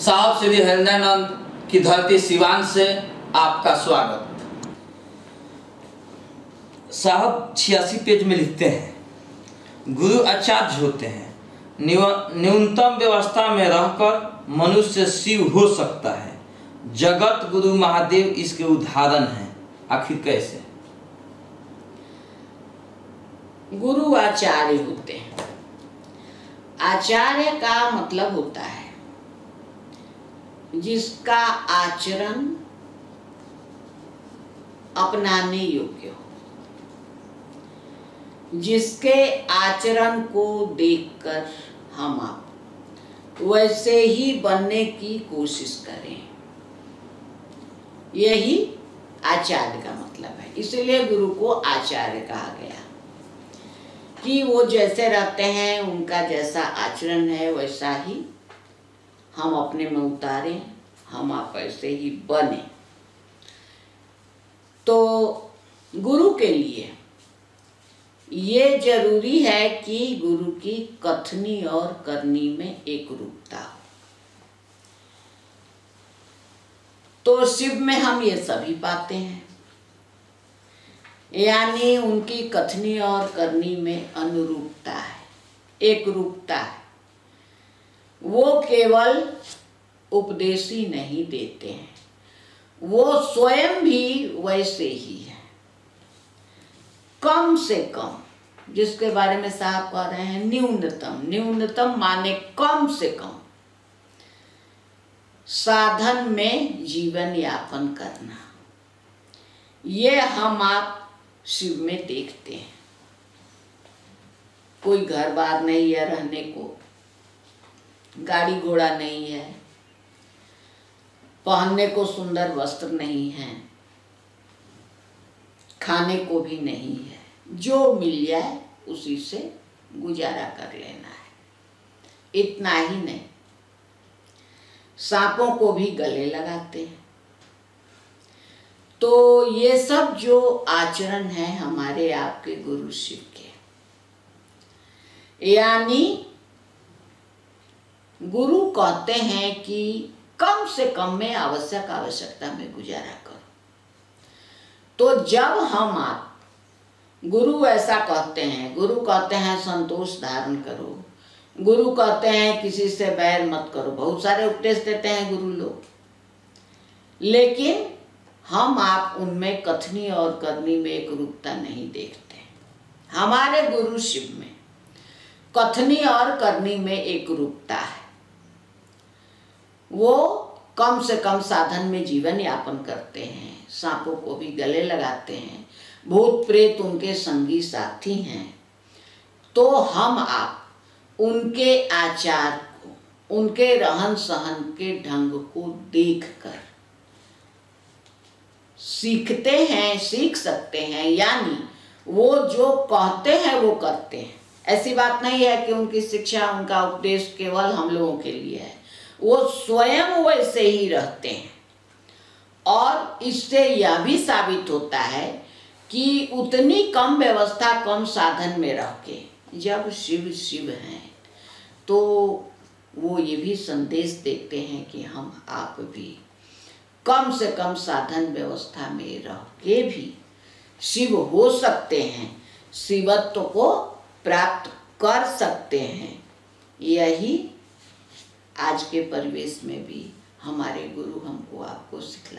साहब श्री हरिनानंद की धरती सिवान से आपका स्वागत। साहब 86 पेज में लिखते हैं, गुरु आचार्य होते हैं, न्यूनतम व्यवस्था में रहकर मनुष्य शिव हो सकता है। जगत गुरु महादेव इसके उदाहरण हैं। आखिर कैसे? गुरु आचार्य होते हैं। आचार्य का मतलब होता है जिसका आचरण अपनाने योग्य हो, जिसके आचरण को देखकर हम आप वैसे ही बनने की कोशिश करें, यही आचार्य का मतलब है। इसलिए गुरु को आचार्य कहा गया कि वो जैसे रहते हैं, उनका जैसा आचरण है वैसा ही हम अपने में उतारें, हम आप ऐसे ही बने। तो गुरु के लिए ये जरूरी है कि गुरु की कथनी और करनी में एक रूपता हो। तो शिव में हम ये सभी पाते हैं, यानी उनकी कथनी और करनी में अनुरूपता है, एक रूपता है। वो केवल उपदेश ही नहीं देते हैं, वो स्वयं भी वैसे ही है। कम से कम, जिसके बारे में साहब कह रहे हैं न्यूनतम, न्यूनतम माने कम से कम साधन में जीवन यापन करना, ये हम आप शिव में देखते हैं। कोई घर बार नहीं है रहने को, गाड़ी घोड़ा नहीं है, पहनने को सुंदर वस्त्र नहीं है, खाने को भी नहीं है, जो मिल जाए उसी से गुजारा कर लेना है। इतना ही नहीं, सांपों को भी गले लगाते हैं। तो ये सब जो आचरण है हमारे आपके गुरु शिव के, यानी गुरु कहते हैं कि कम से कम में आवश्यकता में गुजारा करो। तो जब हम आप गुरु ऐसा कहते हैं, गुरु कहते हैं संतोष धारण करो, गुरु कहते हैं किसी से बैर मत करो, बहुत सारे उपदेश देते हैं गुरु लोग, लेकिन हम आप उनमें कथनी और करनी में एक रूपता नहीं देखते। हमारे गुरु शिव में कथनी और करनी में एक रूपता है। वो कम से कम साधन में जीवन यापन करते हैं, सांपों को भी गले लगाते हैं, भूत प्रेत उनके संगी साथी हैं। तो हम आप उनके आचार को, उनके रहन सहन के ढंग को देखकर सीखते हैं, सीख सकते हैं। यानी वो जो कहते हैं वो करते हैं। ऐसी बात नहीं है कि उनकी शिक्षा, उनका उपदेश केवल हम लोगों के लिए है, वो स्वयं वैसे ही रहते हैं। और इससे यह भी साबित होता है कि उतनी कम व्यवस्था, कम साधन में रह के जब शिव शिव हैं, तो वो ये भी संदेश देते हैं कि हम आप भी कम से कम साधन व्यवस्था में रह के भी शिव हो सकते हैं, शिवत्व को प्राप्त कर सकते हैं। यही आज के परिवेश में भी हमारे गुरु हमको आपको सिखला